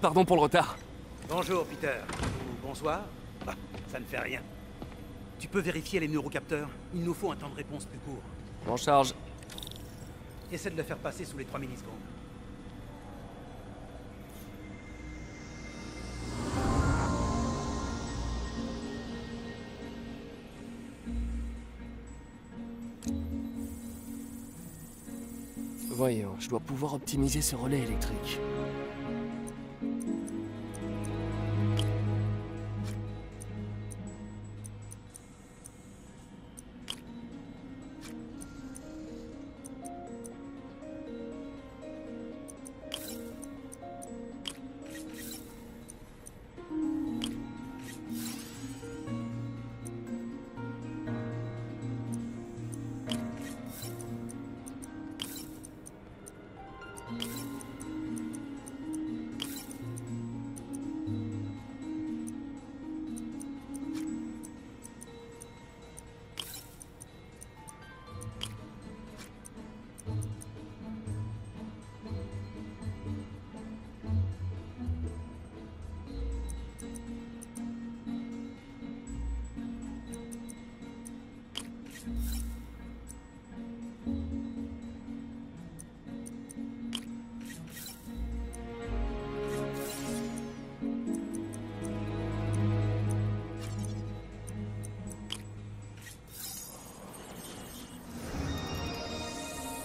Pardon pour le retard. Bonjour, Peter. Ou bonsoir. Ah, ça ne fait rien. Tu peux vérifier les neurocapteurs? Il nous faut un temps de réponse plus court. En charge. Essaie de le faire passer sous les 3 millisecondes. Voyons, je dois pouvoir optimiser ce relais électrique.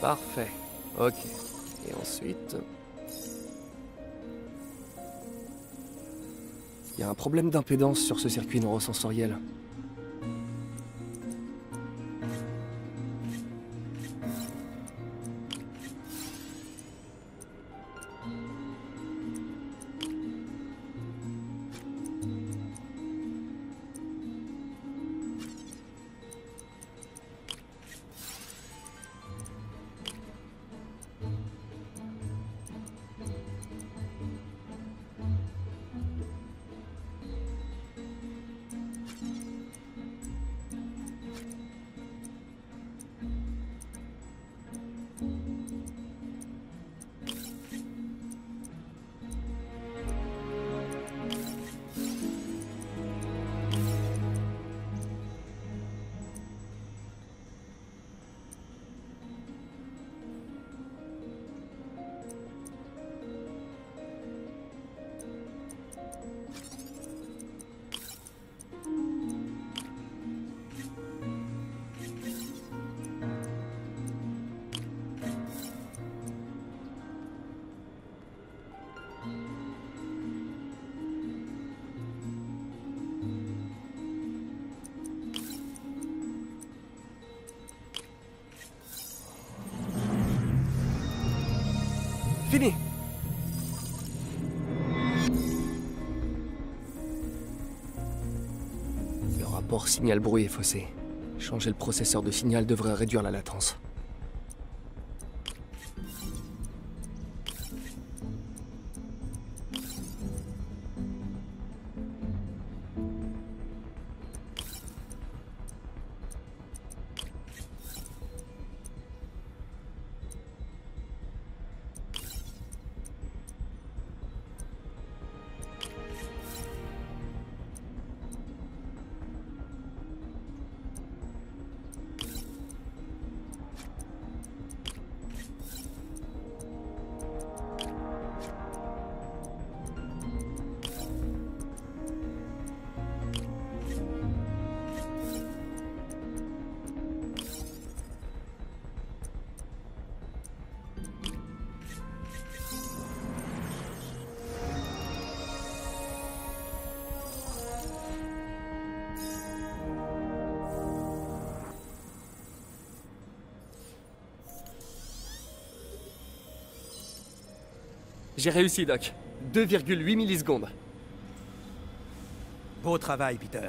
Parfait. Ok. Et ensuite... Il y a un problème d'impédance sur ce circuit neurosensoriel. Fini! Le rapport signal-bruit est faussé. Changer le processeur de signal devrait réduire la latence. J'ai réussi, Doc. 2,8 millisecondes. Beau travail, Peter.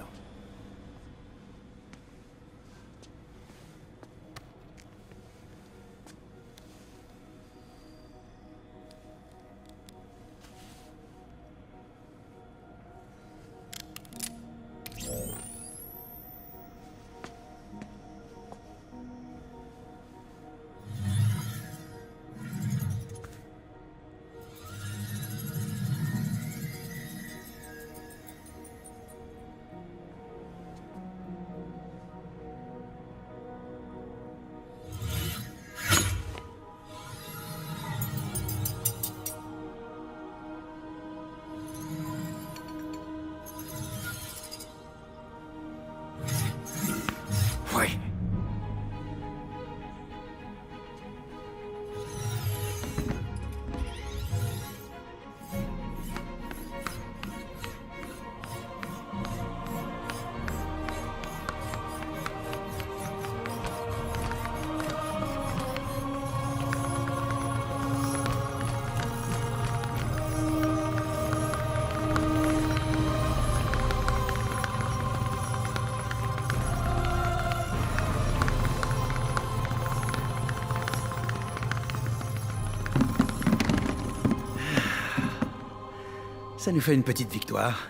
Ça nous fait une petite victoire.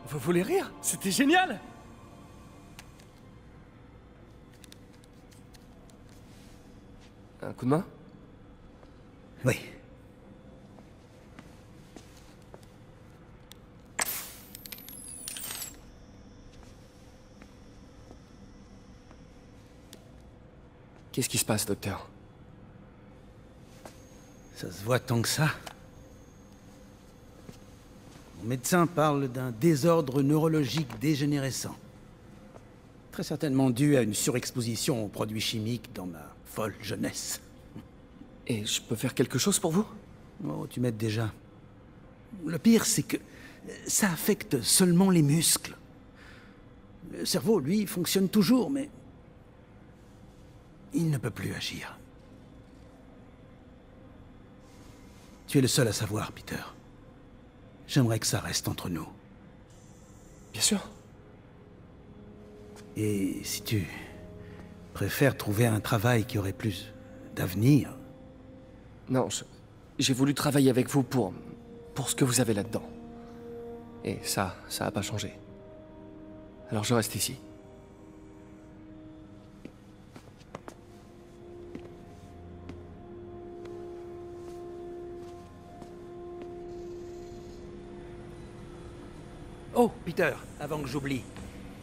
Vous voulez rire? C'était génial! Un coup de main? Oui. Qu'est-ce qui se passe, docteur? Ça se voit tant que ça. Mon médecin parle d'un désordre neurologique dégénérescent. Très certainement dû à une surexposition aux produits chimiques dans ma folle jeunesse. Et je peux faire quelque chose pour vous? Oh, tu m'aides déjà. Le pire, c'est que ça affecte seulement les muscles. Le cerveau, lui, fonctionne toujours, mais il ne peut plus agir. Tu es le seul à savoir, Peter. J'aimerais que ça reste entre nous. Bien sûr. Et si tu préfères trouver un travail qui aurait plus d'avenir... Non, j'ai voulu travailler avec vous pour ce que vous avez là-dedans. Et ça a pas changé. Alors je reste ici. Oh, Peter, avant que j'oublie,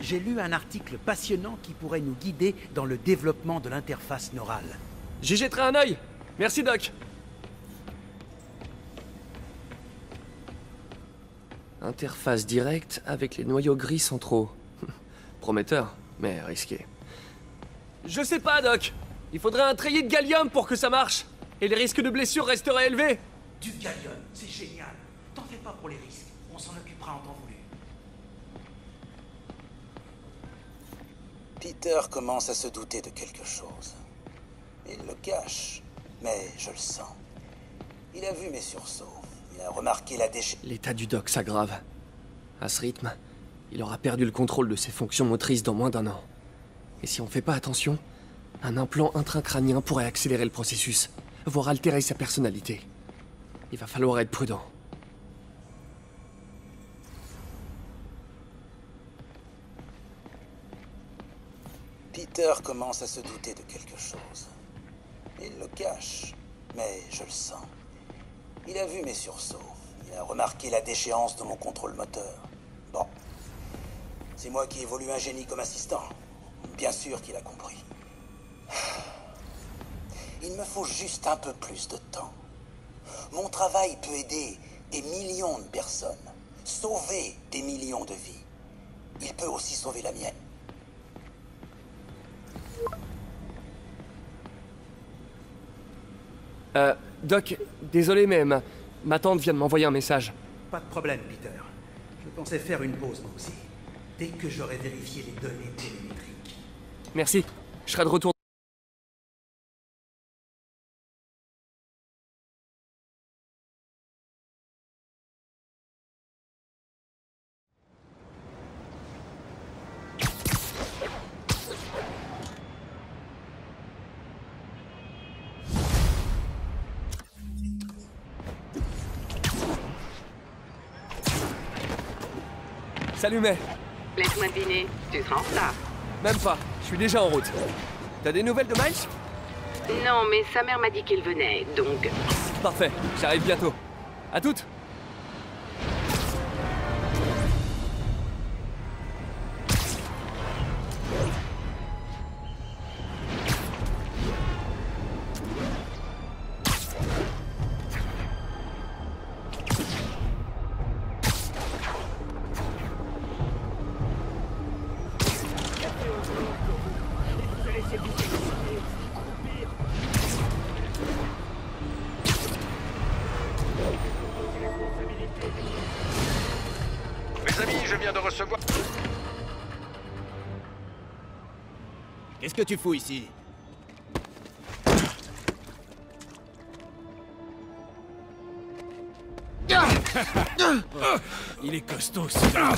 j'ai lu un article passionnant qui pourrait nous guider dans le développement de l'interface neurale. J'y jetterai un œil. Merci, Doc. Interface directe avec les noyaux gris centraux. Prometteur, mais risqué. Je sais pas, Doc. Il faudrait un treillis de gallium pour que ça marche. Et les risques de blessure resteraient élevés. Du gallium, c'est génial. T'en fais pas pour les risques. On s'en occupera en temps voulu. Peter commence à se douter de quelque chose. Il le cache, mais je le sens. Il a vu mes sursauts. Il a remarqué la déchet... L'état du Doc s'aggrave. À ce rythme, il aura perdu le contrôle de ses fonctions motrices dans moins d'1 an. Et si on fait pas attention, un implant intracrânien pourrait accélérer le processus, voire altérer sa personnalité. Il va falloir être prudent. Peter commence à se douter de quelque chose. Il le cache, mais je le sens. Il a vu mes sursauts. Il a remarqué la déchéance de mon contrôle moteur. Bon. C'est moi qui ai voulu un génie comme assistant. Bien sûr qu'il a compris. Il me faut juste un peu plus de temps. Mon travail peut aider des millions de personnes. Sauver des millions de vies. Il peut aussi sauver la mienne. Doc, désolé, mais ma tante vient de m'envoyer un message. Pas de problème, Peter. Je pensais faire une pause, moi aussi. Dès que j'aurai vérifié les données télémétriques. Merci, je serai de retour. Salut, May. Laisse-moi deviner, tu seras en retard. Même pas, je suis déjà en route. T'as des nouvelles de Miles? Non, mais sa mère m'a dit qu'il venait, donc... Parfait, j'arrive bientôt. À toutes. Mes amis, je viens de recevoir... Qu'est-ce que tu fous ici? Il est costaud, celui-là.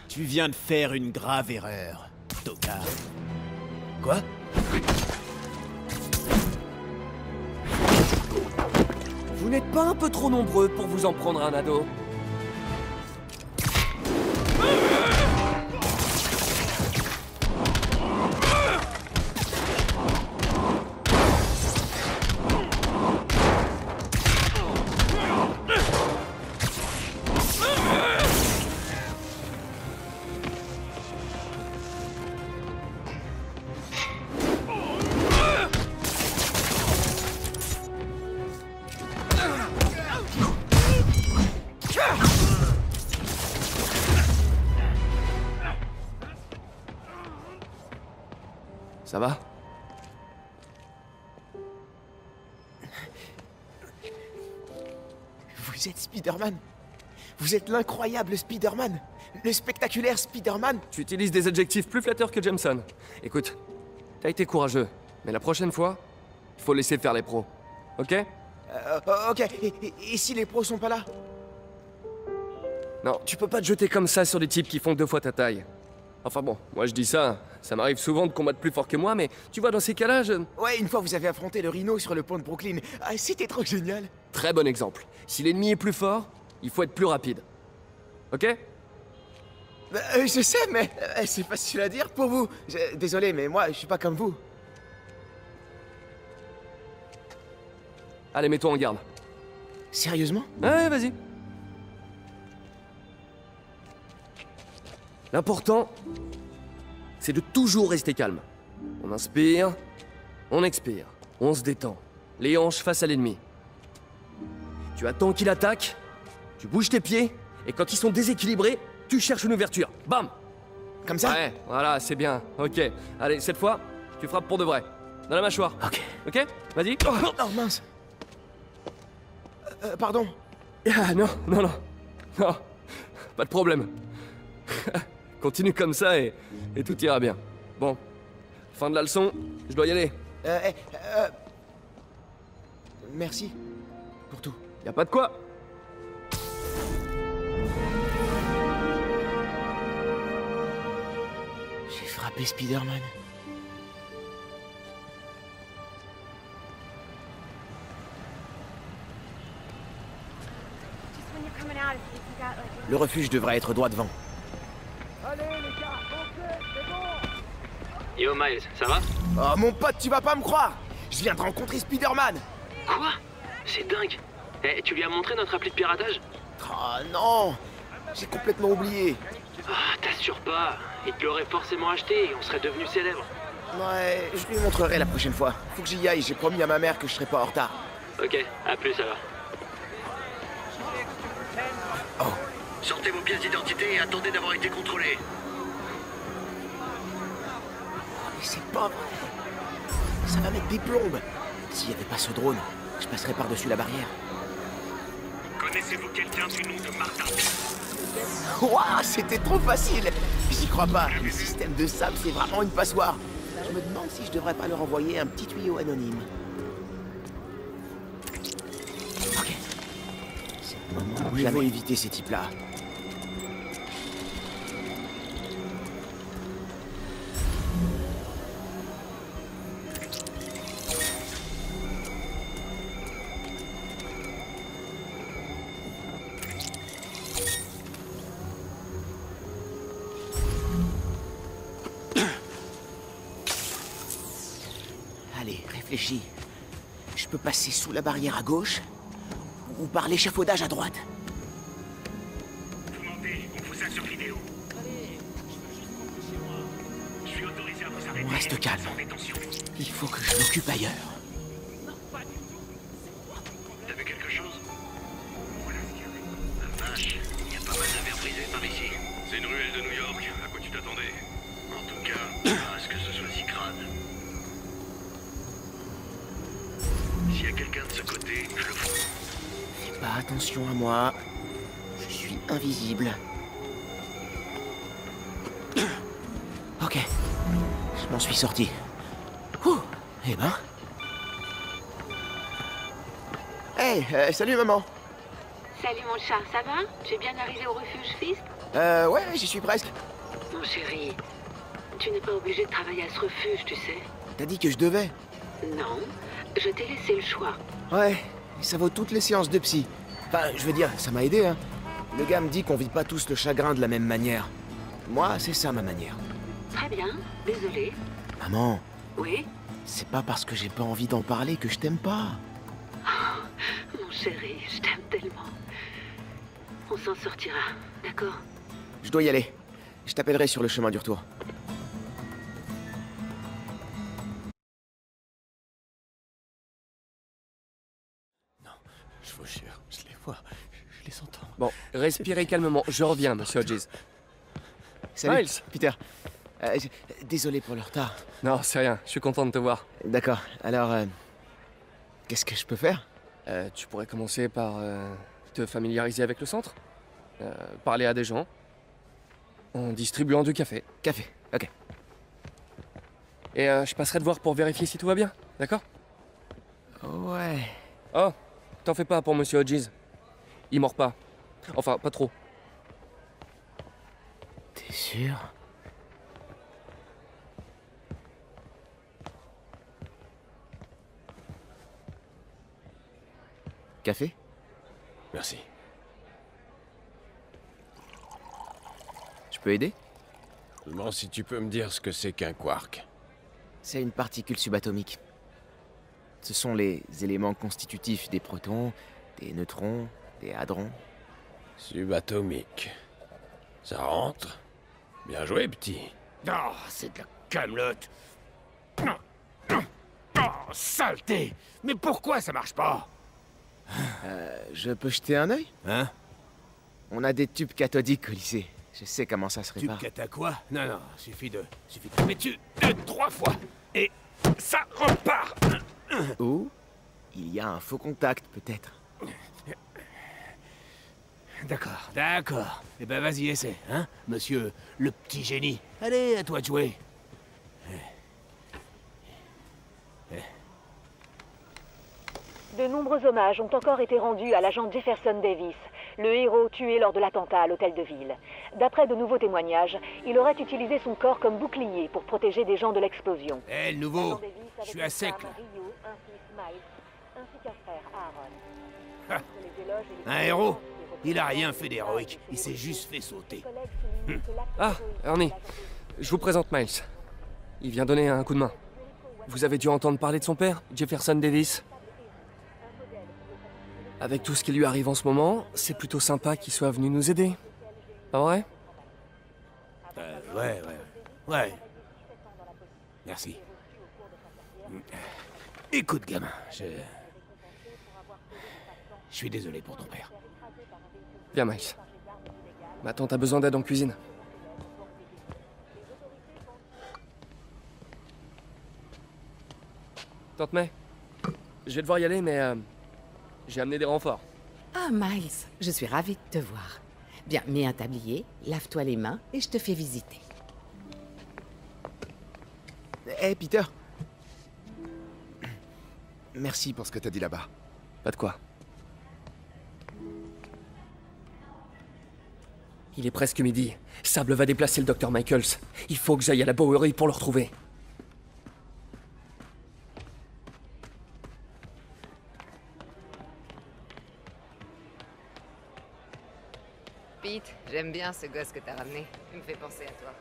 Tu viens de faire une grave erreur, tocard. Quoi? Vous n'êtes pas un peu trop nombreux pour vous en prendre un ado? Ça va? Vous êtes Spider-Man? Vous êtes l'incroyable Spider-Man? Le spectaculaire Spider-Man? Tu utilises des adjectifs plus flatteurs que Jameson. Écoute, t'as été courageux, mais la prochaine fois, il faut laisser faire les pros. Ok? Ok, et si les pros sont pas là? Non, tu peux pas te jeter comme ça sur des types qui font 2 fois ta taille. Enfin bon, moi je dis ça, ça m'arrive souvent de combattre plus fort que moi, mais tu vois, dans ces cas-là, je... Ouais, une fois vous avez affronté le Rhino sur le pont de Brooklyn. Ah, c'était trop génial. Très bon exemple. Si l'ennemi est plus fort, il faut être plus rapide. Ok? Je sais, mais c'est facile à dire pour vous. Désolé, mais moi, je suis pas comme vous. Allez, mets-toi en garde. Sérieusement? Ouais, vas-y. L'important, c'est de toujours rester calme. On inspire, on expire, on se détend. Les hanches face à l'ennemi. Tu attends qu'il attaque, tu bouges tes pieds, et quand ils sont déséquilibrés, tu cherches une ouverture. Bam! Comme ça? Ouais, voilà, c'est bien. Ok. Allez, cette fois, tu frappes pour de vrai. Dans la mâchoire. Ok. Ok? Vas-y. Oh mince. Pardon. Ah non, non, non. Non, pas de problème. Continue comme ça et tout ira bien. Bon, fin de la leçon, je dois y aller. Merci pour tout. Y a pas de quoi. J'ai frappé Spider-Man. Le refuge devrait être droit devant. Yo Miles, ça va? Oh mon pote, tu vas pas me croire! Je viens de rencontrer Spider-Man! Quoi? C'est dingue! Eh, tu lui as montré notre appli de piratage? Oh non! J'ai complètement oublié. Ah, t'assures pas. Il te l'aurait forcément acheté et on serait devenu célèbre. Ouais, je lui montrerai la prochaine fois. Faut que j'y aille, j'ai promis à ma mère que je serai pas en retard. Ok, à plus alors. Oh. Sortez vos pièces d'identité et attendez d'avoir été contrôlés. Mais c'est pas vrai. Ça va mettre des plombes. S'il y avait pas ce drone, je passerais par-dessus la barrière. Connaissez-vous quelqu'un du nom de Martin? Ouah, c'était trop facile. J'y crois pas. Le système de sable, c'est vraiment une passoire. Je me demande si je devrais pas leur envoyer un petit tuyau anonyme. Ok. C'est le moment où jamais éviter ces types-là. Allez, réfléchis. Je peux passer sous la barrière à gauche ou par l'échafaudage à droite. Vous mentez, on vous a sur vidéo. Je suis autorisé à vous arrêter. On reste calme. Sans détention. Il faut que je m'occupe ailleurs. T'as vu quelque chose? Voilà ce qu'il y avait. La vache, il y a pas mal de verres brisés par ici. C'est une ruelle de New York, à quoi tu t'attendais? En tout cas, pas à ce que ce soit si crade. S'il y a quelqu'un de ce côté, je le fous. Fais pas attention à moi. Je suis invisible. Ok. Je m'en suis sorti. Ouh. Eh ben. Hey, salut maman. Salut mon chat, ça va? Tu es bien arrivé au refuge Fisk? Ouais, j'y suis presque. Mon chéri, tu n'es pas obligé de travailler à ce refuge, tu sais. T'as dit que je devais. Non, je t'ai laissé le choix. Ouais, Et ça vaut toutes les séances de psy. Enfin, je veux dire, ça m'a aidé, hein. Le gars me dit qu'on vit pas tous le chagrin de la même manière. Moi, c'est ça ma manière. Très bien, désolé. Maman, Oui? c'est pas parce que j'ai pas envie d'en parler que je t'aime pas. Mon chéri, je t'aime tellement. On s'en sortira, d'accord? Je dois y aller. Je t'appellerai sur le chemin du retour. Je vous jure, je les vois, je les entends. Bon, respirez calmement. Je reviens, monsieur Hodges. Salut, Miles. Peter. Désolé pour le retard. Non, c'est rien. Je suis content de te voir. D'accord, alors... qu'est-ce que je peux faire? Tu pourrais commencer par te familiariser avec le centre. Parler à des gens. En distribuant du café. Café, ok. Et je passerai te voir pour vérifier si tout va bien. D'accord? Ouais... Oh, t'en fais pas pour monsieur Hodges. Il mord pas. Enfin, pas trop. T'es sûr? Café? Merci. Je peux aider? Je me demande si tu peux me dire ce que c'est qu'un quark. C'est une particule subatomique. Ce sont les éléments constitutifs des protons, des neutrons, des hadrons. Subatomique. Ça rentre? Bien joué, petit. Oh, c'est de la camelote. Oh, saleté! Mais pourquoi ça marche pas? Je peux jeter un œil? Hein? On a des tubes cathodiques au lycée. Je sais comment ça se Tu répare. cata quoi? Non, suffit de taper dessus 2-3 fois. Et ça repart! Ou il y a un faux contact, peut-être. D'accord. Eh ben vas-y, essaie, hein, monsieur le petit génie. Allez, à toi de jouer. De nombreux hommages ont encore été rendus à l'agent Jefferson Davis, le héros tué lors de l'attentat à l'hôtel de ville. D'après de nouveaux témoignages, il aurait utilisé son corps comme bouclier pour protéger des gens de l'explosion. Le nouveau, je suis à sec, là. Un héros? Il a rien fait d'héroïque, il s'est juste fait sauter. Ah, Ernie. Je vous présente Miles. Il vient donner un coup de main. Vous avez dû entendre parler de son père, Jefferson Davis. Avec tout ce qui lui arrive en ce moment, c'est plutôt sympa qu'il soit venu nous aider. Pas vrai? Ouais. Merci. Écoute, gamin, je suis désolé pour ton père. Viens, Miles. Ma tante a besoin d'aide en cuisine. Tante May, je vais devoir y aller, mais j'ai amené des renforts. Ah, Miles, je suis ravie de te voir. Bien, mets un tablier, lave-toi les mains et je te fais visiter. Hé, Peter. Merci pour ce que t'as dit là-bas. Pas de quoi. Il est presque midi. Sable va déplacer le Dr. Michaels. Il faut que j'aille à la Bowery pour le retrouver. Pete, j'aime bien ce gosse que t'as ramené. Il me fait penser à toi.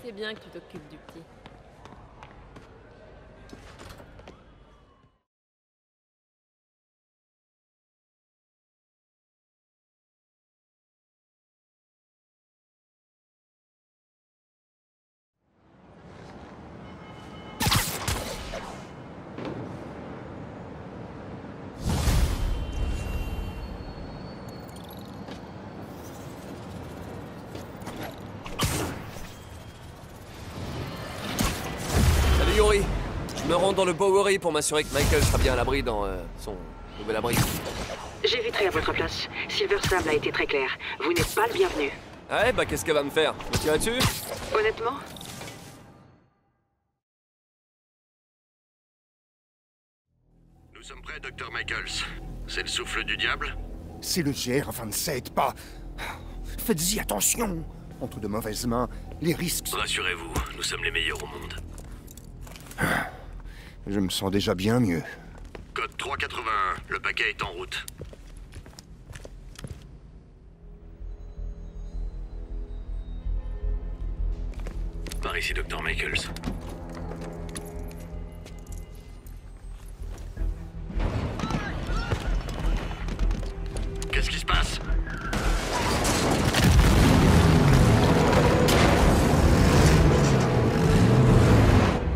C'est bien que tu t'occupes du petit. Yuri, je me rends dans le Bowery pour m'assurer que Michael sera bien à l'abri dans son nouvel abri. J'éviterai à votre place. Silver Sable a été très clair. Vous n'êtes pas le bienvenu. Ouais, bah qu'est-ce qu'elle va me faire? Me tirer dessus? Honnêtement? Nous sommes prêts, Dr. Michaels. C'est le souffle du diable? C'est le GR-27, pas... Faites-y attention. Entre de mauvaises mains, les risques... Rassurez-vous, nous sommes les meilleurs au monde. Je me sens déjà bien mieux. Code 381. Le paquet est en route. Par ici, Dr. Michaels. Qu'est-ce qui se passe?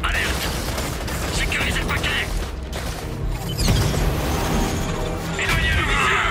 Alerte! Sécurisez le paquet! Éloignez le missile!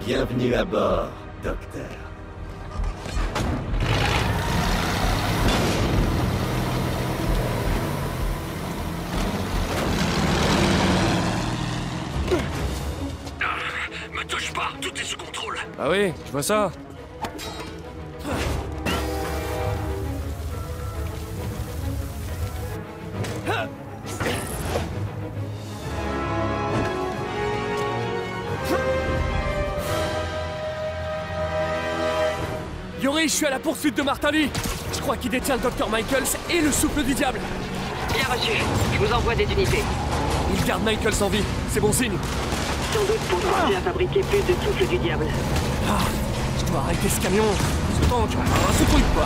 Bienvenue à bord, docteur. Me touche pas, tout est sous contrôle. Ah oui, je vois ça. Yori, je suis à la poursuite de Martin Lee. Je crois qu'il détient le Dr. Michaels et le souffle du diable. Bien reçu. Je vous envoie des unités. Il garde Michaels en vie. C'est bon signe. Sans doute pour penser à fabriquer plus de souffle du diable. Ah, je dois arrêter ce camion. Ce tank, ce truc, quoi.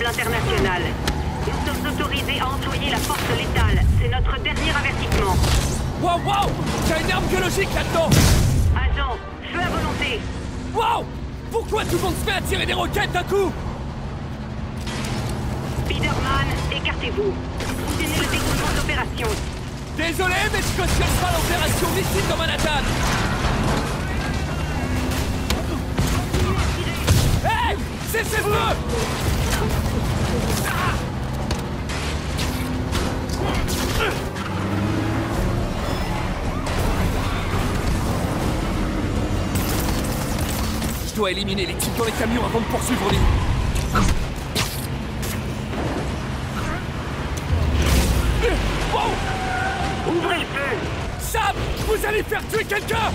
International. Nous sommes autorisés à employer la force létale. C'est notre dernier avertissement. Waouh, waouh! T'as une arme biologique là-dedans! Agent, feu à volonté! Waouh! Pourquoi tout le monde se met à tirer des roquettes d'un coup? Spider-Man, écartez-vous. Soutenez le déroulement de l'opération. Désolé, mais je cautionne pas l'opération missile dans Manhattan! Hé! Cessez-le! Je dois éliminer les types dans les camions avant de poursuivre Lee. Wow! Ouvrez le feu! Sam! Vous allez faire tuer quelqu'un!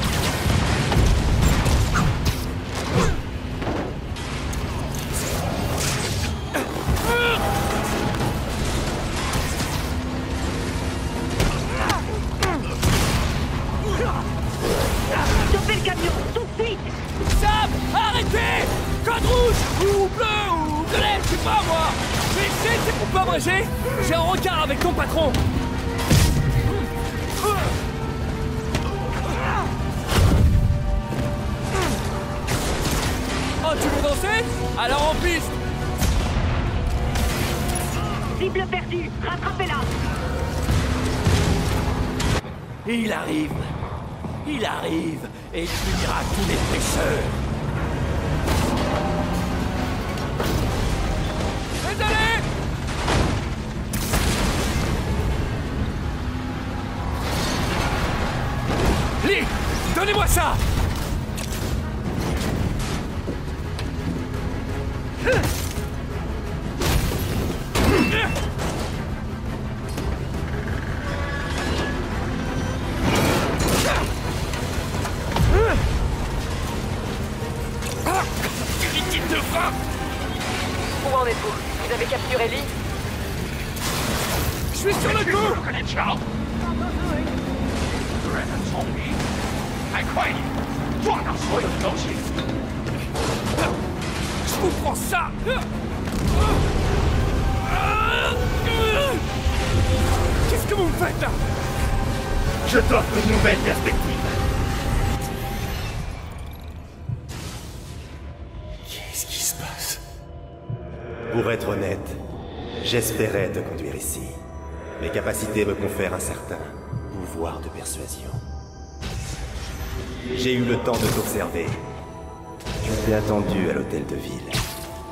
Stoppez le camion, tout de suite! Sam! Arrêtez! Code rouge! Ou bleu! Ou violet! Je sais pas moi! Mais c'est qu'on peut abréger? J'ai un rencard avec ton patron! Oh, tu veux danser? Alors en piste! Cible perdue, rattrapez-la! Il arrive! Il arrive et il punira tous les pécheurs! Désolé! Lee! Donnez-moi ça! Où en êtes-vous? Vous avez capturé Lee? Je suis sur le coup! Je vous prends ça! Qu'est-ce que vous me faites là? Je t'offre une nouvelle perspective. Qu'est-ce qui se passe? Pour être honnête, j'espérais te conduire ici. Mes capacités me confèrent un certain pouvoir de persuasion. J'ai eu le temps de t'observer. Je t'ai attendu à l'hôtel de ville.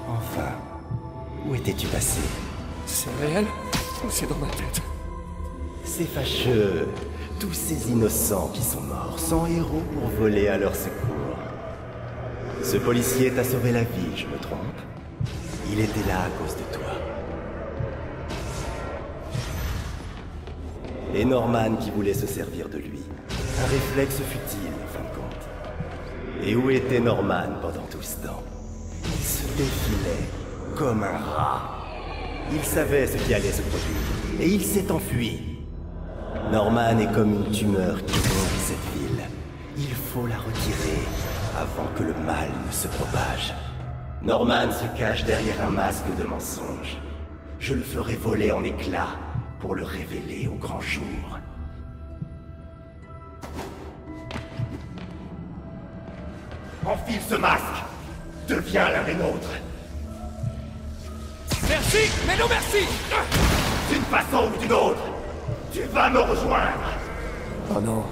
Enfin, où étais-tu passé? C'est réel ou c'est dans ma tête? C'est fâcheux. Tous ces innocents qui sont morts, sans héros pour voler à leur secours. Ce policier t'a sauvé la vie, je me trompe? Il était là à cause de toi. Et Norman qui voulait se servir de lui. Un réflexe futile, en fin de compte. Et où était Norman pendant tout ce temps? Il se défilait comme un rat. Il savait ce qui allait se produire, et il s'est enfui. Norman est comme une tumeur qui ronge cette ville. Il faut la retirer avant que le mal ne se propage. Norman se cache derrière un masque de mensonge. Je le ferai voler en éclats pour le révéler au grand jour. Enfile ce masque. Deviens l'un des nôtres. Merci, mais non merci. D'une façon ou d'une autre, tu vas me rejoindre. Oh non.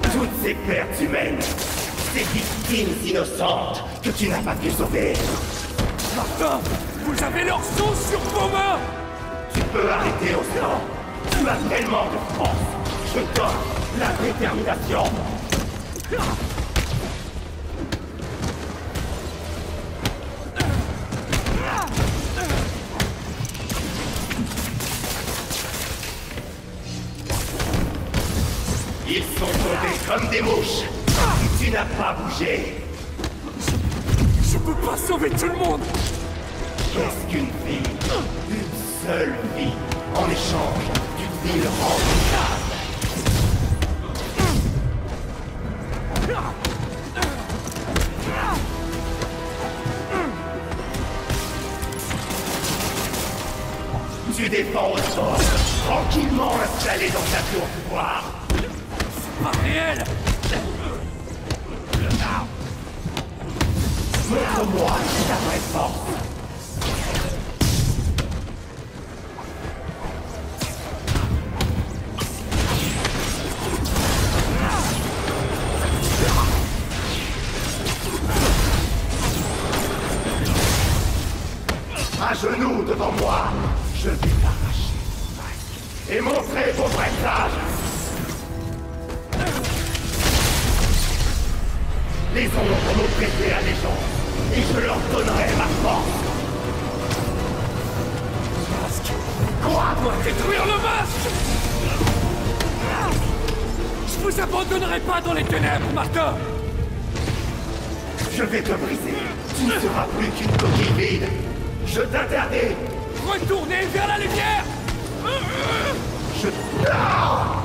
Toutes ces pertes humaines, ces victimes innocentes que tu n'as pas pu sauver. Martin, vous avez leur sang sur vos mains. Tu peux arrêter Océan. Tu as tellement de force. Je t'offre la détermination. Ils sont tombés comme des mouches. Tu n'as pas bougé. Je peux pas sauver tout le monde. Qu'est-ce qu'une vie? Une seule vie. En échange d'une ville remplie. Tu défends au sol, tranquillement installé dans ta tour pouvoir. C'est pas réel. Montre-moi ta vraie force. À genoux devant moi, je vais t'arracher et montrer vos vrais visages. Les ombres m'ont prêté allégeance et je leur donnerai ma force. Masque. Quoi? Dois détruire le masque. Je vous abandonnerai pas dans les ténèbres, Martin. Je vais te briser. Tu ne seras plus qu'une coquille vide. Je t'interdis. Retournez vers la lumière. Je... Non!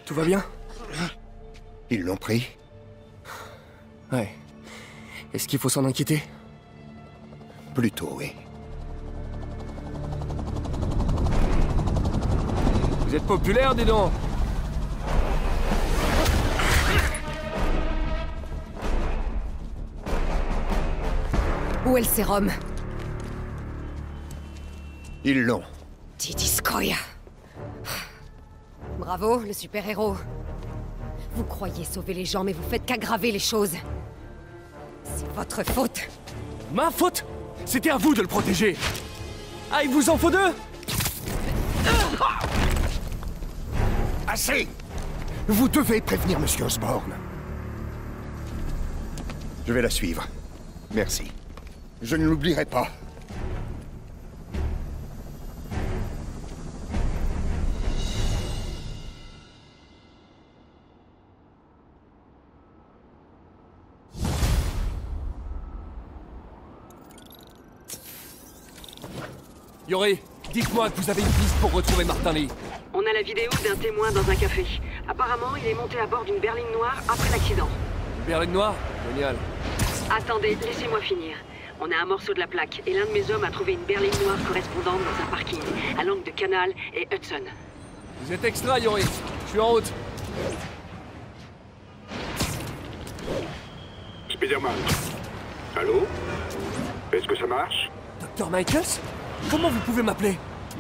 Tout va bien? Ils l'ont pris? Ouais. Est-ce qu'il faut s'en inquiéter? Plutôt, oui. Vous êtes populaire, dis donc! Où est le sérum? Ils l'ont. Didiskoya. Bravo, le super-héros. Vous croyez sauver les gens, mais vous faites qu'aggraver les choses. C'est votre faute. Ma faute? C'était à vous de le protéger. Ah, il vous en faut deux? Assez! Vous devez prévenir Monsieur Osborn. Je vais la suivre. Merci. Je ne l'oublierai pas. Yori, dites-moi que vous avez une piste pour retrouver Martin Lee. On a la vidéo d'un témoin dans un café. Apparemment, il est monté à bord d'une berline noire après l'accident. Une berline noire? Génial. Attendez, laissez-moi finir. On a un morceau de la plaque, et l'un de mes hommes a trouvé une berline noire correspondante dans un parking, à l'angle de Canal et Hudson. Vous êtes extra, Yori. Je suis en route. Spider-Man. Allô? Est-ce que ça marche? Dr. Michaels? Comment vous pouvez m'appeler?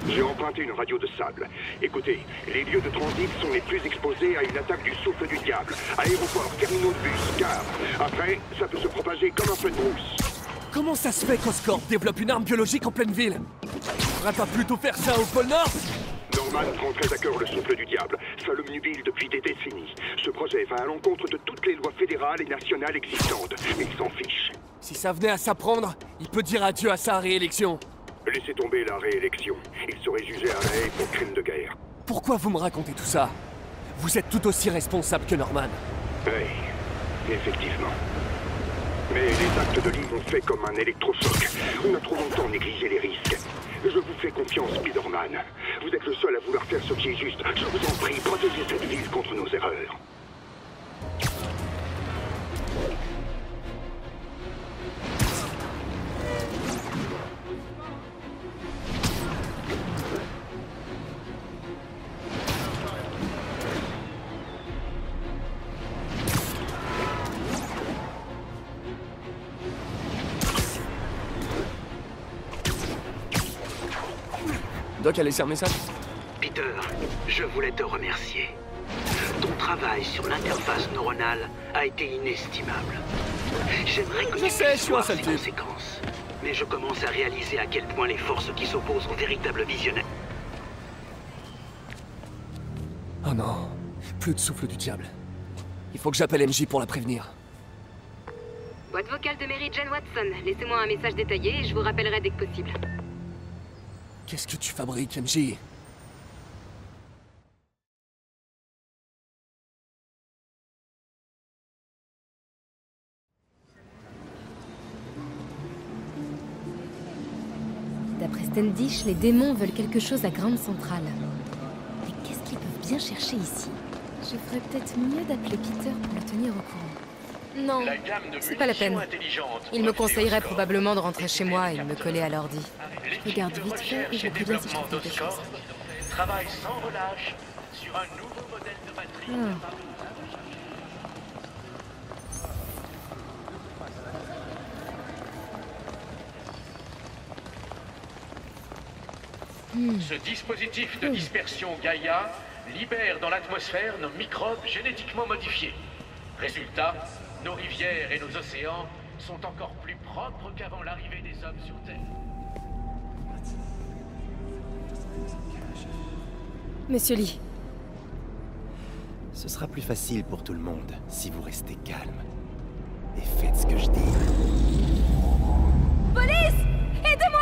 J'ai emprunté une radio de sable. Écoutez, les lieux de transit sont les plus exposés à une attaque du souffle du diable. Aéroport, terminaux de bus, gares. Après, ça peut se propager comme un feu de brousse. Comment ça se fait qu'Oscorp développe une arme biologique en pleine ville? On pourrait pas plutôt faire ça au pôle Nord? Norman prend très à cœur le souffle du diable. Ça l'obnubile depuis des décennies. Ce projet va à l'encontre de toutes les lois fédérales et nationales existantes. Mais il s'en fiche. Si ça venait à s'apprendre, il peut dire adieu à sa réélection. Laissez tomber la réélection. Il serait jugé à La Haye pour crime de guerre. Pourquoi vous me racontez tout ça? Vous êtes tout aussi responsable que Norman. Oui, effectivement. Mais les actes de Lee m'ont fait comme un électrochoc. On a trop longtemps négligé les risques. Je vous fais confiance, Spider-Man. Vous êtes le seul à vouloir faire ce qui est juste. Je vous en prie, protégez cette ville contre nos erreurs. Doc a laissé un message? Peter, je voulais te remercier. Ton travail sur l'interface neuronale a été inestimable. J'aimerais que tu puisses voir ses conséquences. Mais je commence à réaliser à quel point les forces qui s'opposent aux véritables visionnaires... Oh non, plus de souffle du diable. Il faut que j'appelle MJ pour la prévenir. Boîte vocale de Mary Jane Watson. Laissez-moi un message détaillé et je vous rappellerai dès que possible. Qu'est-ce que tu fabriques, MJ? D'après Standish, les démons veulent quelque chose à Grande Centrale. Mais qu'est-ce qu'ils peuvent bien chercher ici? Je ferais peut-être mieux d'appeler Peter pour le tenir au courant. Non, c'est pas la peine. Il me conseillerait probablement de rentrer chez moi et de me coller à l'ordi. Je regarde vite fait et je préviens si je trouve quelque chose. Travaille sans relâche sur un nouveau modèle de batterie. Ce dispositif de dispersion Gaïa libère dans l'atmosphère nos microbes génétiquement modifiés. Résultat, nos rivières et nos océans sont encore plus propres qu'avant l'arrivée des hommes sur Terre. Monsieur Lee. Ce sera plus facile pour tout le monde si vous restez calme. Et faites ce que je dis. Police! Aidez-moi!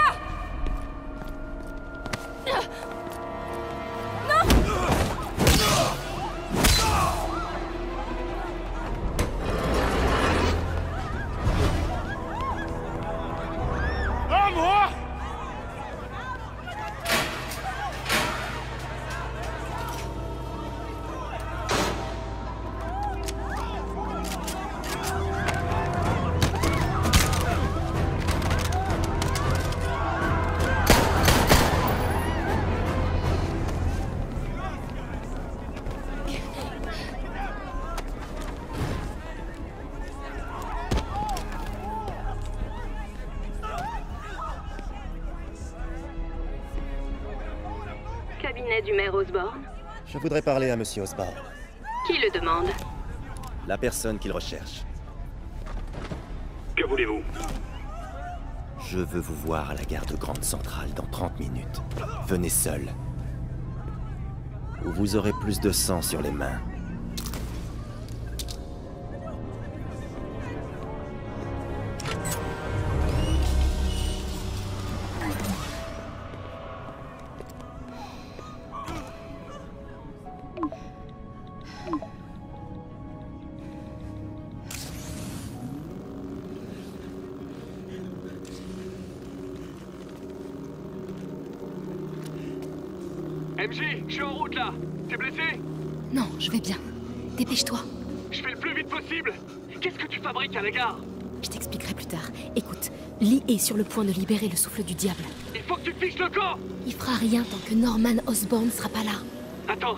Cabinet du maire Osborn. Je voudrais parler à Monsieur Osborn. Qui le demande? La personne qu'il recherche. Que voulez-vous? Je veux vous voir à la gare de Grande Centrale dans 30 minutes. Venez seul. Ou vous aurez plus de sang sur les mains. MJ, je suis en route là. T'es blessé? Non, je vais bien. Dépêche-toi. Je fais le plus vite possible. Qu'est-ce que tu fabriques à la gare? Je t'expliquerai plus tard. Écoute, Lee est sur le point de libérer le souffle du diable. Il faut que tu fiches le camp. Il fera rien tant que Norman Osborn sera pas là. Attends,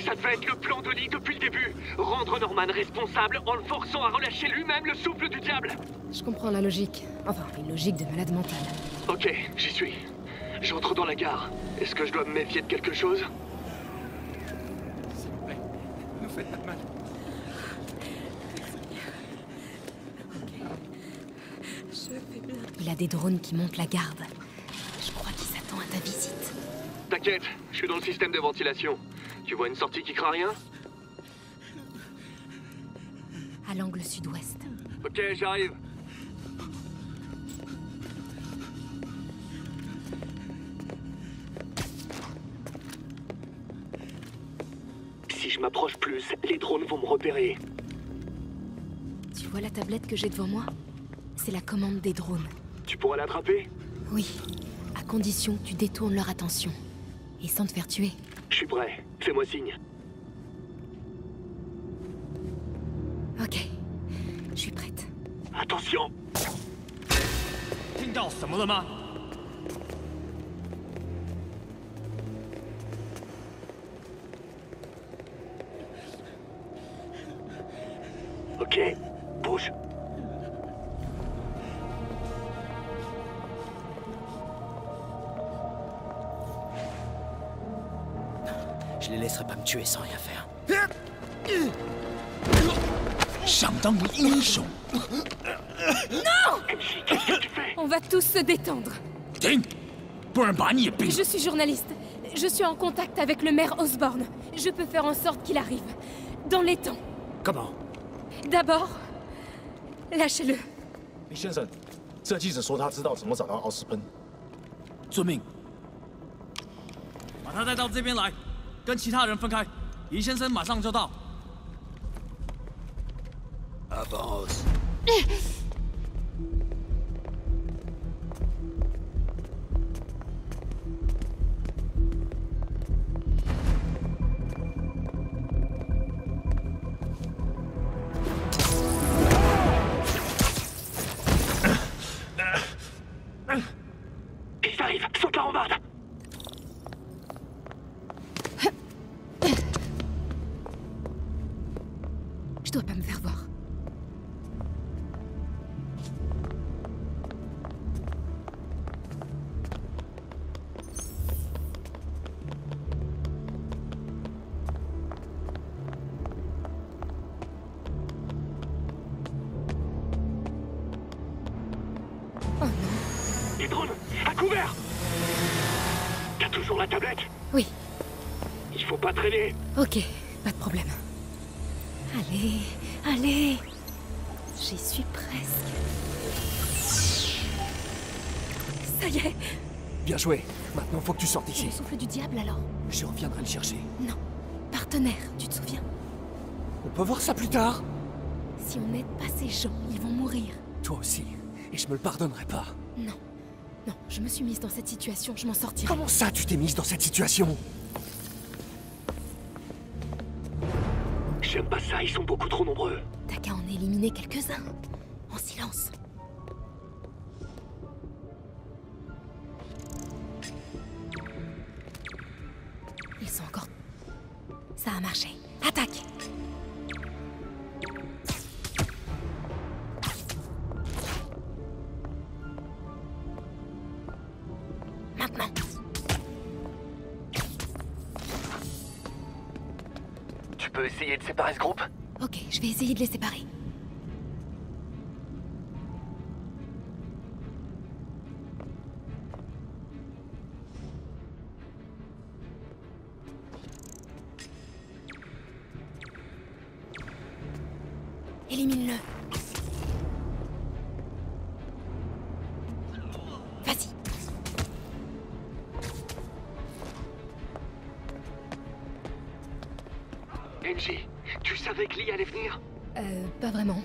ça devait être le plan de Lee depuis le début. Rendre Norman responsable en le forçant à relâcher lui-même le souffle du diable. Je comprends la logique. Enfin, une logique de malade mental. Ok, j'y suis. J'entre dans la gare. Est-ce que je dois me méfier de quelque chose? S'il vous plaît, ne faites pas de mal. Je vais bien. Il a des drones qui montent la garde. Je crois qu'il s'attend à ta visite. T'inquiète, je suis dans le système de ventilation. Tu vois une sortie qui craint rien? À l'angle sud-ouest. Ok, j'arrive. Si je m'approche plus, les drones vont me repérer. Tu vois la tablette que j'ai devant moi? C'est la commande des drones. Tu pourras l'attraper? Oui, à condition que tu détournes leur attention. Et sans te faire tuer. Je suis prêt, fais-moi signe. Ok, je suis prête. Attention! 听到什么了吗？ Ok, bouge. Je les laisserai pas me tuer sans rien faire. 想当个英雄。 Non! On va tous se détendre. 停，不然把你也毙了。 Je suis journaliste. Je suis en contact avec le maire Osborn. Je peux faire en sorte qu'il arrive. Dans les temps. Comment? D'abord, lâchez-le. 李先生，这记者说他知道怎么找到奥斯喷。遵命。把他带到这边来，跟其他人分开。李先生马上就到。Avance。 Ils arrivent, saute la rambarde. Je dois pas me faire voir. Oh non. Les drones, à couvert! T'as toujours la tablette? Oui. Il faut pas traîner. Ok, pas de problème. Allez, allez. J'y suis presque. Ça y est. Bien joué. Maintenant, faut que tu sortes d'ici. Le souffle du diable, alors? Je reviendrai le chercher. Non. Partenaire, tu te souviens? On peut voir ça plus tard? Si on n'aide pas ces gens, ils vont mourir. Toi aussi. Et je me le pardonnerai pas. Non. Non, je me suis mise dans cette situation, je m'en sortirai. Comment ça, tu t'es mise dans cette situation? J'aime pas ça, ils sont beaucoup trop nombreux. T'as qu'à en éliminer quelques-uns. En silence. Ils sont encore... Ça a marché. Attaque! Maintenant. peut essayer de séparer ce groupe? Ok, je vais essayer de les séparer. Élimine-le. Vas-y. Angie, tu savais que Lee allait venir? Pas vraiment.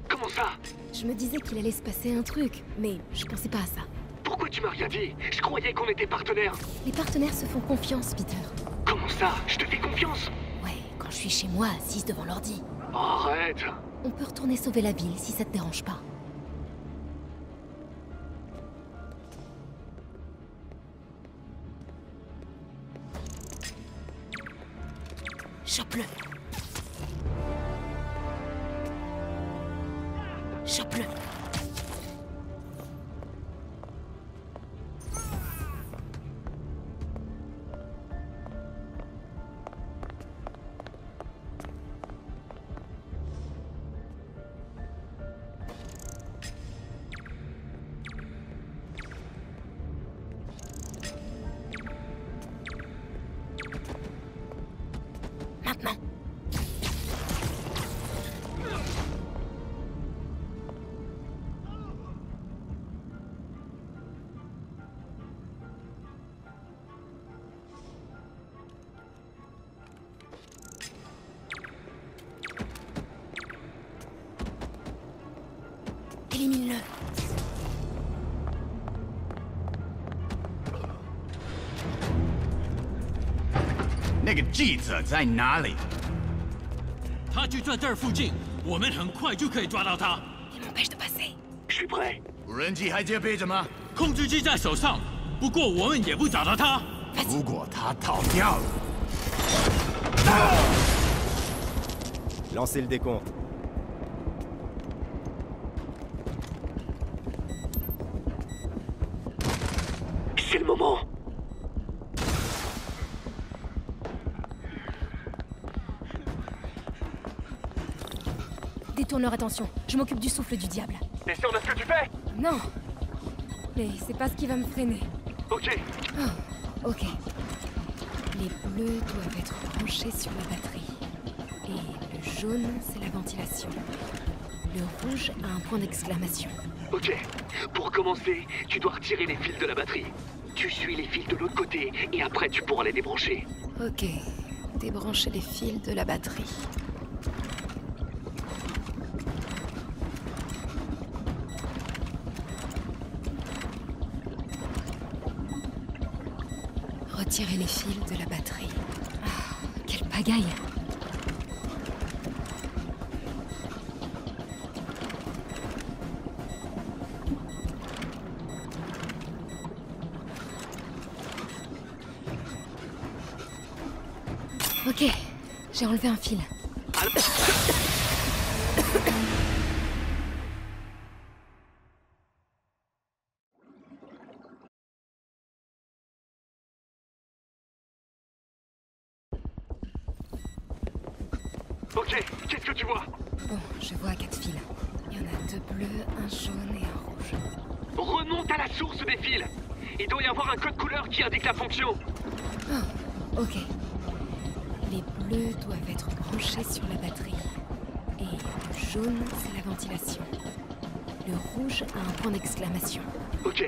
Comment ça? Je me disais qu'il allait se passer un truc, mais je pensais pas à ça. Pourquoi tu m'as rien dit? Je croyais qu'on était partenaires. Les partenaires se font confiance, Peter. Comment ça? Je te fais confiance? Ouais, quand je suis chez moi, assise devant l'ordi. Arrête! On peut retourner sauver la ville si ça te dérange pas. Chope-le. Chope-le. Maintenant. Élimine-le. 那个记者在哪里？他就在这儿附近，我们很快就可以抓到他。Je suis prêt. 无人机还接备着吗？控制机在手上，不过我们也不找到他。如果他逃掉了， Lancez le décompte. C'est le moment. Détourne leur attention. Je m'occupe du souffle du diable. T'es sûr de ce que tu fais? Non. Mais c'est pas ce qui va me freiner. Ok. Oh, ok. Les bleus doivent être branchés sur la batterie. Et le jaune, c'est la ventilation. Le rouge a un point d'exclamation. Ok. Pour commencer, tu dois retirer les fils de la batterie. Tu suis les fils de l'autre côté, et après tu pourras les débrancher. Ok. Débrancher les fils de la batterie. Retirer les fils de la batterie. Ah, quelle pagaille! Ok, j'ai enlevé un fil. Ok, qu'est-ce que tu vois? Bon, je vois 4 fils. Il y en a 2 bleus, un jaune et un rouge. Remonte à la source des fils. Il doit y avoir un code couleur qui indique la fonction. Oh, ok. Les bleus doivent être branchés sur la batterie. Et le jaune, c'est la ventilation. Le rouge a un point d'exclamation. Ok.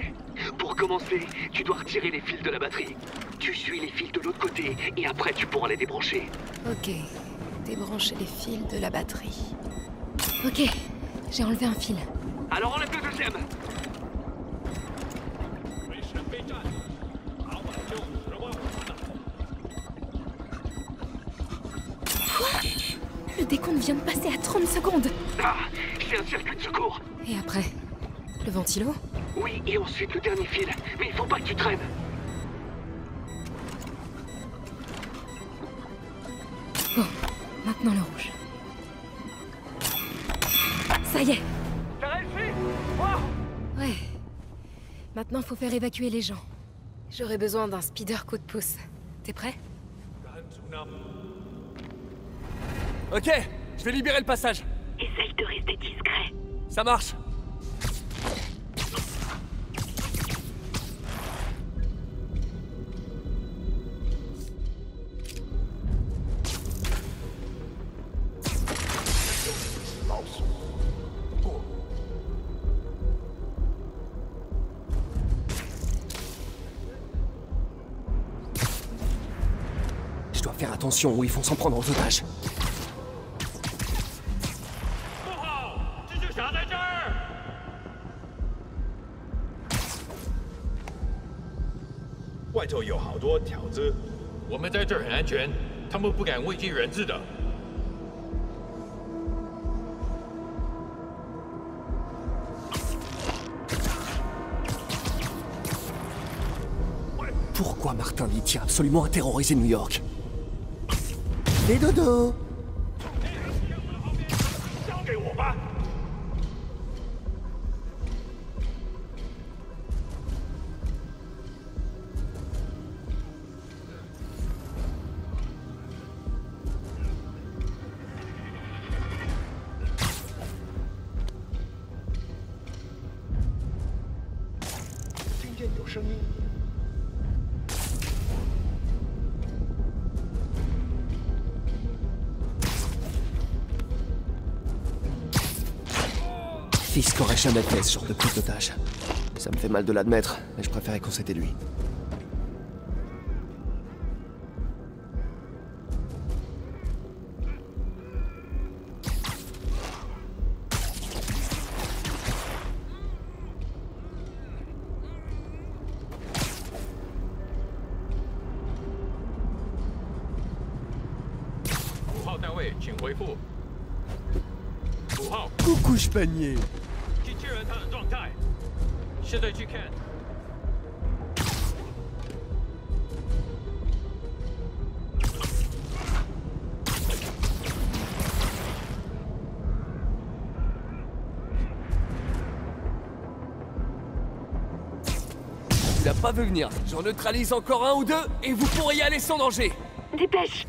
Pour commencer, tu dois retirer les fils de la batterie. Tu suis les fils de l'autre côté, et après tu pourras les débrancher. Ok. Débrancher les fils de la batterie. Ok, j'ai enlevé un fil. Alors enlève le deuxième. Quoi? Le décompte vient de passer à 30 secondes. Ah, c'est un circuit de secours. Et après? Le ventilo? Oui, et ensuite le dernier fil. Mais il faut pas que tu traînes. Bon, maintenant le rouge. Ça y est. T'as réussi? Wow. Ouais. Maintenant, faut faire évacuer les gens. J'aurais besoin d'un speeder coup de pouce. T'es prêt? Ok, je vais libérer le passage. Essaye de rester discret. Ça marche. Je dois faire attention ou ils vont s'en prendre aux otages. 外头有好多条子，我们在这儿很安全，他们不敢危及人质的。Pourquoi Martin Lee tient absolument à terroriser New York? Les dodos! 交给我吧。 有声音。Fisk aurait jamais fait ce genre de prise d'otage. Ça me fait mal de l'admettre, mais je préférais qu'on c'était lui. Coucou, panier. 去确认他的状态，现在去看。Tu l'as pas vu venir. J'en neutralise encore un ou deux et vous pourriez aller sans danger. Dépêche.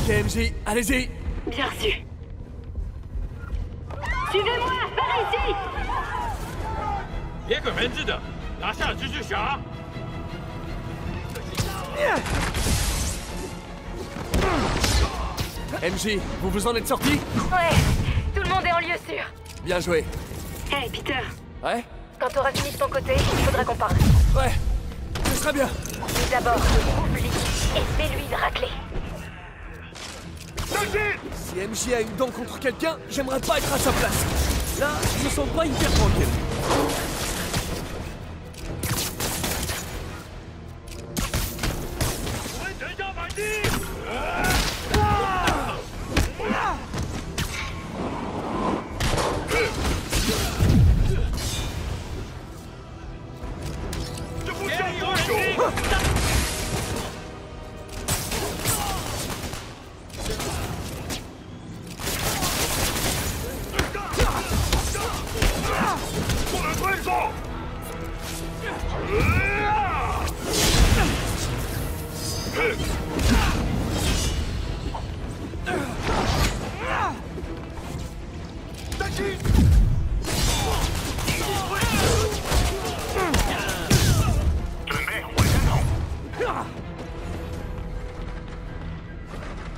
Ok, MJ, allez-y. Bien reçu. Suivez-moi, par ici. 别管人质的，拿下蜘蛛侠。MJ, vous vous en êtes sorti? Ouais, tout le monde est en lieu sûr. Bien joué. Hey, Peter. Ouais? Quand t'auras fini de ton côté, il faudra qu'on parle. Ouais, ce serait bien. Mais d'abord, oublie et fais-lui de racler. Si MJ a une dent contre quelqu'un, j'aimerais pas être à sa place. Là, je me sens pas hyper tranquille.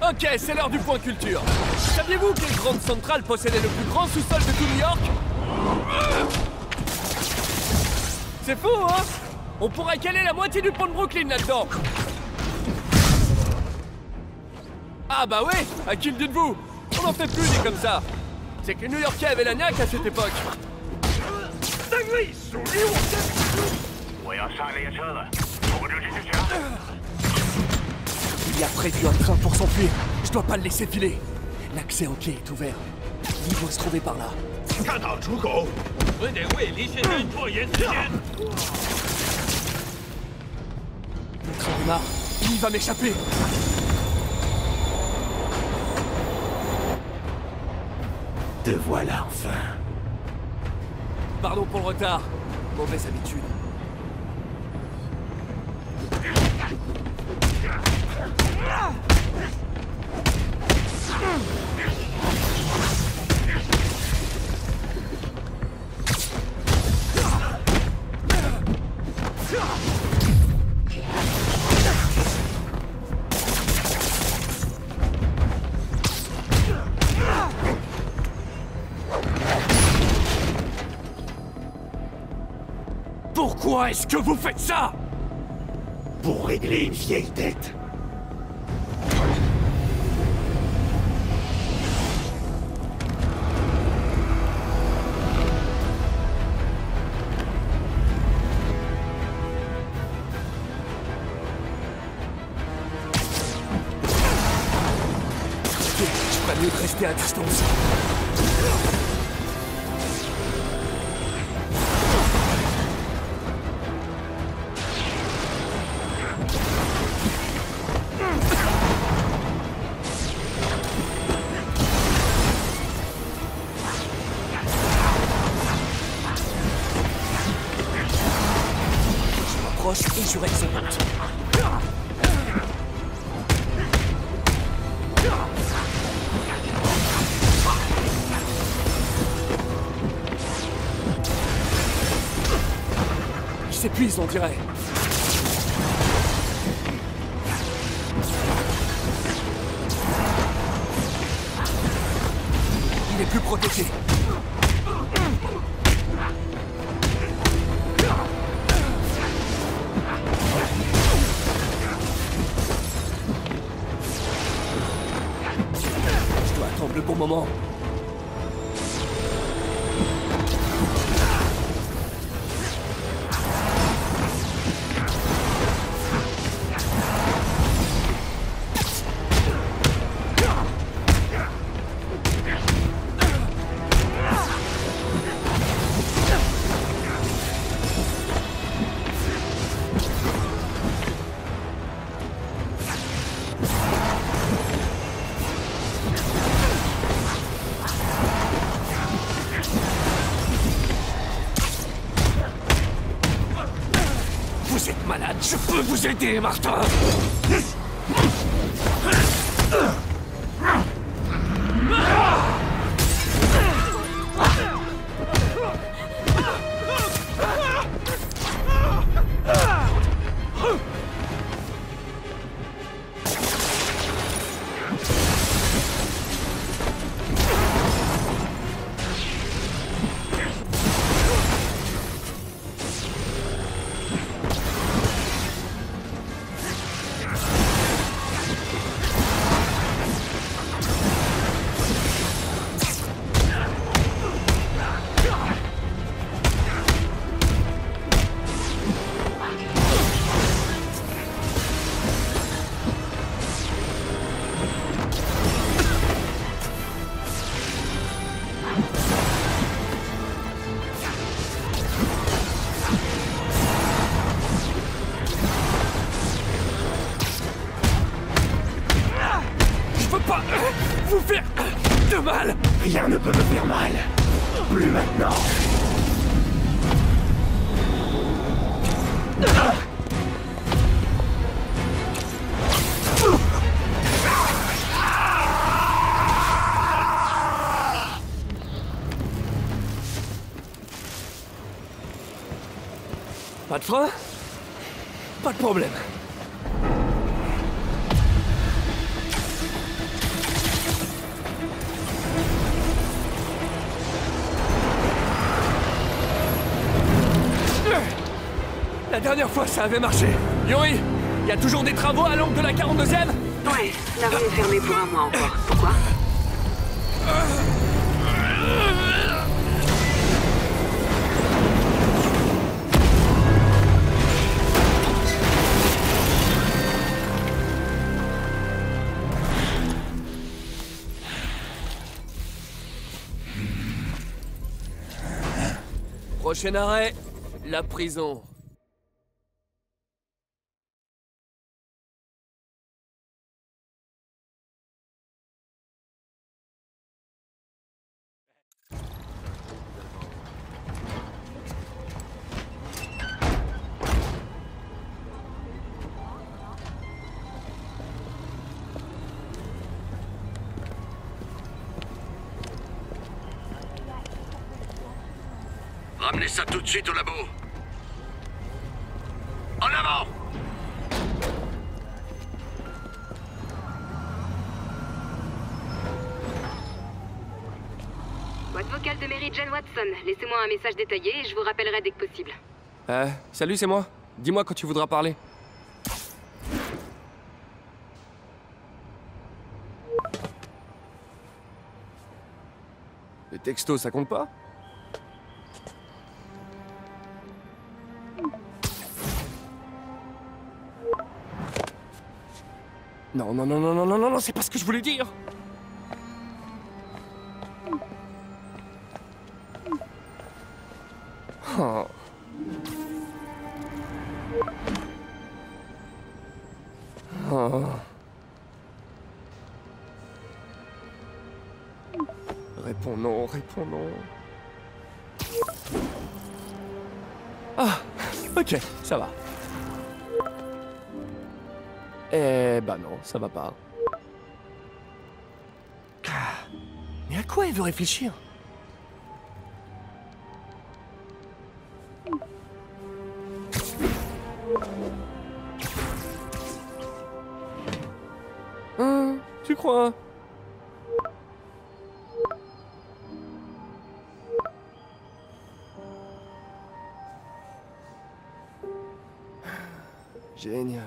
Ok, c'est l'heure du point culture. Saviez-vous que Grand Central possédait le plus grand sous-sol de tout New York? C'est fou, hein? On pourrait caler la moitié du pont de Brooklyn là-dedans. Ah bah ouais, à qui le dites-vous? On en fait plus des comme ça. C'est que les New-Yorkais avaient la niaque à cette époque. Il a prévu un train pour s'enfuir. Je dois pas le laisser filer. L'accès au quai est ouvert. Il doit se trouver par là. marre. Il va m'échapper. Te voilà enfin. Pardon pour le retard. Mauvaise habitude. Pourquoi est-ce que vous faites ça? Pour régler une vieille dette. Je ferais mieux de rester à distance. Et je reste ses potes. Il s'épuise, on dirait. Il est plus protégé. Le bon moment. Vous êtes malade, je peux vous aider, Martin. Vous faire de mal. Rien ne peut me faire mal. Plus maintenant. Pas de frein? Pas de problème. La dernière fois, ça avait marché. Yuri, il y a toujours des travaux à l'angle de la 42e? Ouais, la rue est fermée pour un mois encore. Pourquoi? Prochain arrêt, la prison. Ramenez ça tout de suite au labo. En avant! Boîte vocale de Mary Jane Watson. Laissez-moi un message détaillé et je vous rappellerai dès que possible. Salut, c'est moi. Dis-moi quand tu voudras parler. Les textos, ça compte pas? Non, non, non, non, non, non, non, non, c'est pas ce que je voulais dire. Oh. Oh. Réponds non, réponds non. Ah, ok, ça va. Eh bah non, ça va pas. Mais à quoi elle veut réfléchir? Tu crois? Génial.